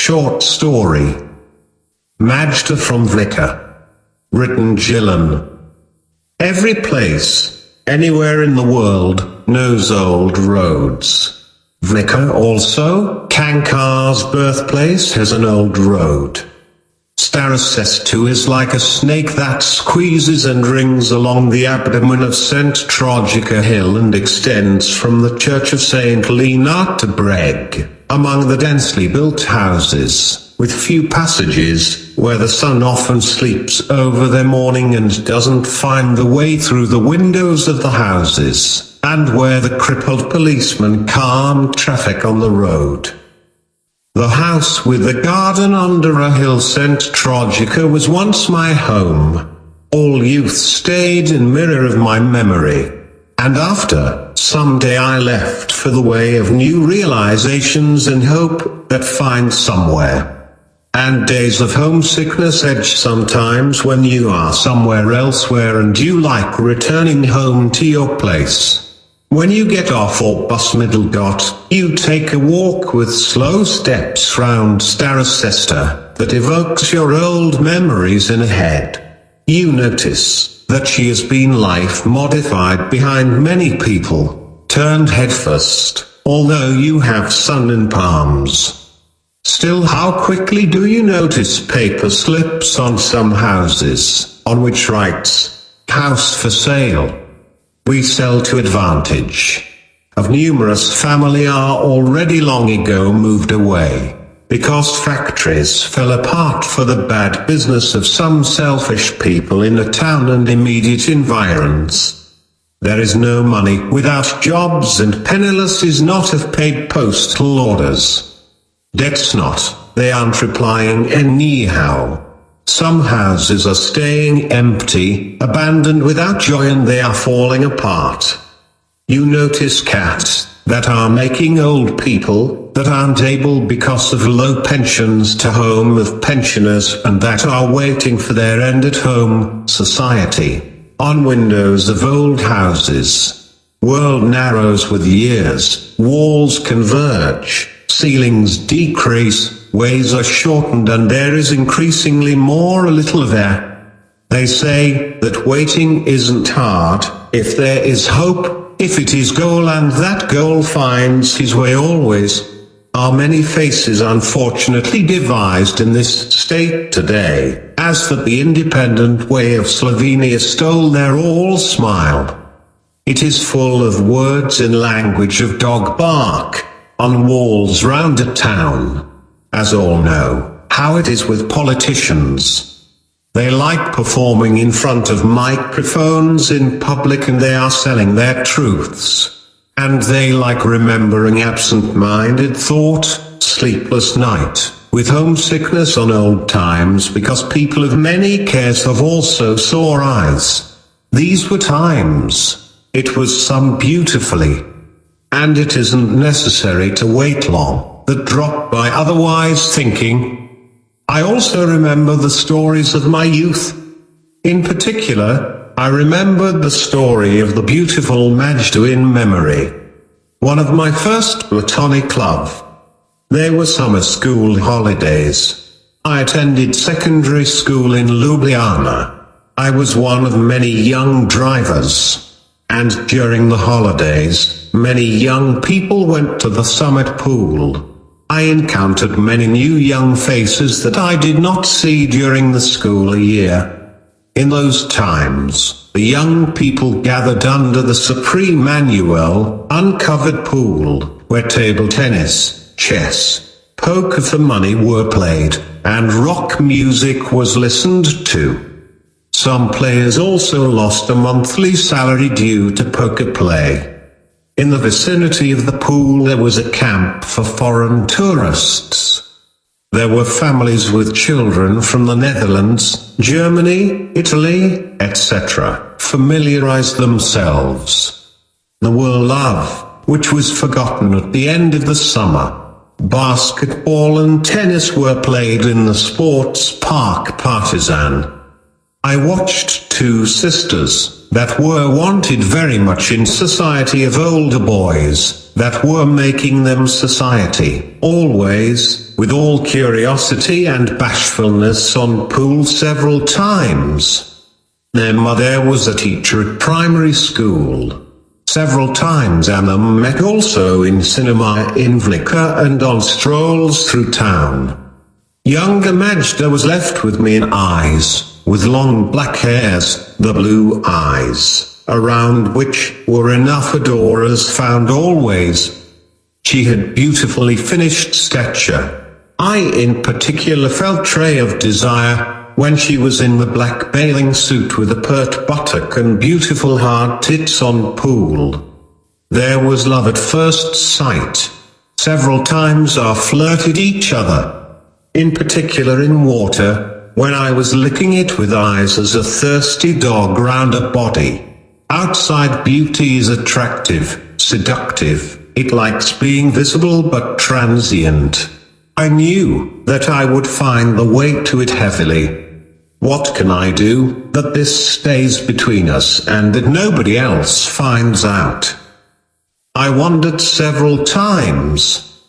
Short story. Majda from Vrhnika. Written Gylan. Every place, anywhere in the world, knows old roads. Vrhnika also, Kankar's birthplace, has an old road. Starosestu is like a snake that squeezes and rings along the abdomen of St. Trojika Hill and extends from the Church of St. Lena to Breg, among the densely built houses, with few passages, where the sun often sleeps over their morning and doesn't find the way through the windows of the houses, and where the crippled policeman calmed traffic on the road. The house with the garden under a hill, St. Trojika, was once my home. All youth stayed in mirror of my memory. And after, someday I left for the way of new realizations and hope that find somewhere. And days of homesickness edge sometimes when you are somewhere elsewhere and you like returning home to your place. When you get off or bus middle dot, you take a walk with slow steps round Starosestu that evokes your old memories in a head. You notice that she has been life modified behind many people, turned headfirst, although you have sun in palms. Still, how quickly do you notice paper slips on some houses, on which writes, "House for sale. We sell to advantage." Of numerous family are already long ago moved away, because factories fell apart for the bad business of some selfish people in a town and immediate environs. There is no money without jobs, and penniless is not of paid postal orders. Debts not, they aren't replying anyhow. Some houses are staying empty, abandoned without joy, and they are falling apart. You notice cats that are making old people that aren't able because of low pensions to home of pensioners and that are waiting for their end at home society. On windows of old houses. World narrows with years, walls converge, ceilings decrease, ways are shortened, and there is increasingly more a little of air. They say that waiting isn't hard, if there is hope, if it is goal, and that goal finds his way always. Are many faces unfortunately devised in this state today, as that the independent way of Slovenia stole their all smile. It is full of words in language of dog bark, on walls round a town. As all know, how it is with politicians. They like performing in front of microphones in public, and they are selling their truths. And they like remembering absent-minded thought, sleepless night, with homesickness on old times, because people of many cares have also sore eyes. These were times. It was sung beautifully. And it isn't necessary to wait long. That drop by otherwise thinking. I also remember the stories of my youth. In particular, I remembered the story of the beautiful Majda in memory. One of my first platonic love. They were summer school holidays. I attended secondary school in Ljubljana. I was one of many young drivers. And during the holidays, many young people went to the summit pool. I encountered many new young faces that I did not see during the school year. In those times, the young people gathered under the supreme annual, uncovered pool, where table tennis, chess, poker for money were played, and rock music was listened to. Some players also lost a monthly salary due to poker play. In the vicinity of the pool there was a camp for foreign tourists. There were families with children from the Netherlands, Germany, Italy, etc., familiarized themselves. The world love, which was forgotten at the end of the summer. Basketball and tennis were played in the sports park Partizan. I watched two sisters, that were wanted very much in society of older boys, that were making them society, always, with all curiosity and bashfulness on pool several times. Their mother was a teacher at primary school. Several times Anna met also in cinema in Vrhnika and on strolls through town. Younger Majda was left with me in eyes, with long black hairs, the blue eyes, around which were enough adorers found always. She had beautifully finished stature. I in particular felt tray of desire, when she was in the black bathing suit with a pert buttock and beautiful hard tits on pool. There was love at first sight. Several times I flirted each other. In particular in water, when I was licking it with eyes as a thirsty dog round a body. Outside beauty is attractive, seductive, it likes being visible but transient. I knew that I would find the way to it heavily. What can I do, that this stays between us and that nobody else finds out? I wondered several times.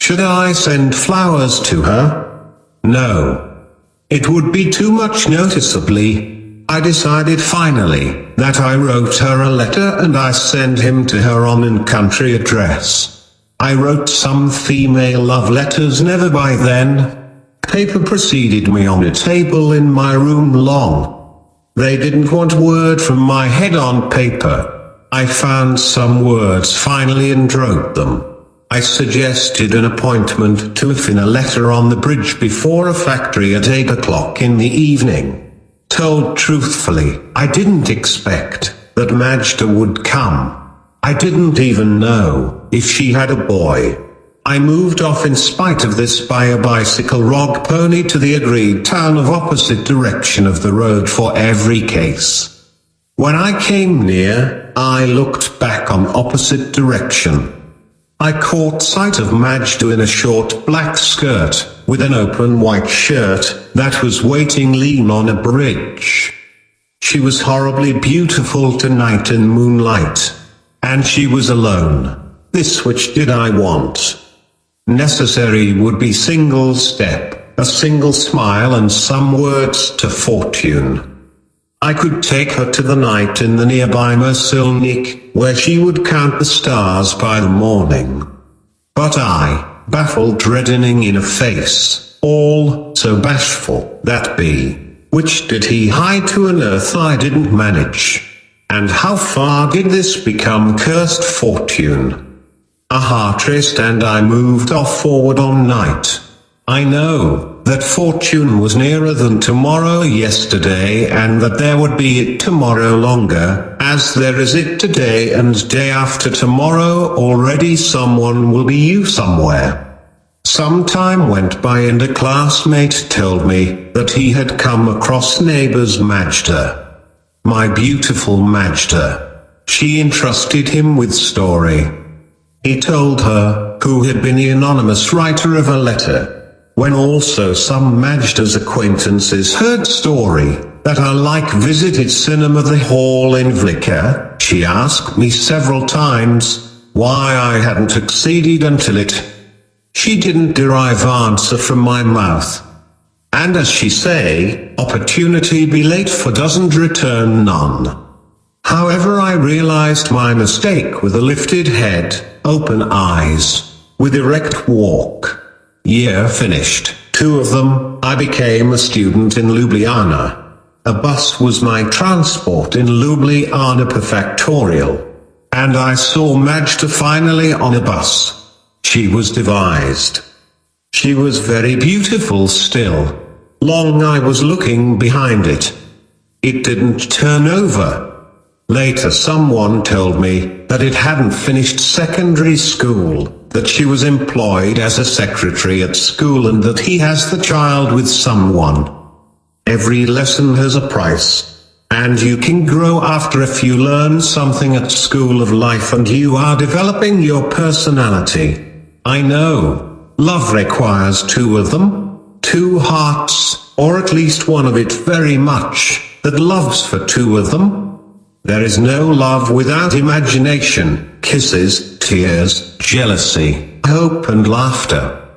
Should I send flowers to her? No. It would be too much noticeably. I decided finally, that I wrote her a letter and I sent him to her on an country address. I wrote some female love letters never by then. Paper preceded me on a table in my room long. They didn't want a word from my head on paper. I found some words finally and wrote them. I suggested an appointment to in a letter on the bridge before a factory at 8 o'clock in the evening. Told truthfully, I didn't expect that Majda would come. I didn't even know if she had a boy. I moved off in spite of this by a bicycle rog pony to the agreed town of opposite direction of the road for every case. When I came near, I looked back on opposite direction. I caught sight of Majda in a short black skirt, with an open white shirt, that was waiting lean on a bridge. She was horribly beautiful tonight in moonlight. And she was alone. This which did I want. Necessary would be single step, a single smile and some words to fortune. I could take her to the night in the nearby Vrhnika, where she would count the stars by the morning. But I, baffled reddening in a face, all so bashful, that be, which did he hide to an earth I didn't manage. And how far did this become cursed fortune? A heart raced and I moved off forward on night. I know that fortune was nearer than tomorrow yesterday and that there would be it tomorrow longer, as there is it today and day after tomorrow already someone will be you somewhere. Some time went by and a classmate told me that he had come across neighbor's Majda. My beautiful Majda. She entrusted him with story. He told her, who had been the anonymous writer of a letter. When also some Majda's acquaintances heard story, that I like visited cinema the hall in Vrhnika, she asked me several times, why I hadn't succeeded until it. She didn't derive answer from my mouth. And as she say, opportunity be late for doesn't return none. However, I realized my mistake with a lifted head, open eyes, with erect walk. Year finished, 2 of them, I became a student in Ljubljana. A bus was my transport in Ljubljana Prefectorial. And I saw Majda finally on a bus. She was devised. She was very beautiful still. Long I was looking behind it. It didn't turn over. Later someone told me that it hadn't finished secondary school, that she was employed as a secretary at school and that he has the child with someone. Every lesson has a price. And you can grow after if you learn something at school of life and you are developing your personality. I know, love requires 2 of them, 2 hearts, or at least one of it very much, that loves for 2 of them. There is no love without imagination, kisses, tears, jealousy, hope and laughter.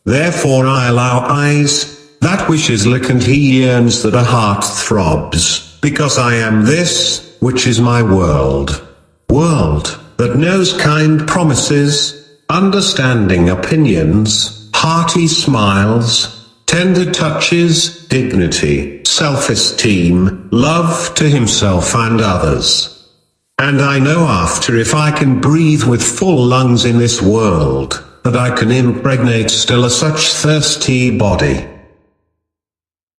Therefore I allow eyes, that wishes look and he yearns that a heart throbs, because I am this, which is my world. World, that knows kind promises, understanding opinions, hearty smiles, tender touches, dignity, self-esteem, love to himself and others. And I know after if I can breathe with full lungs in this world, that I can impregnate still a such thirsty body.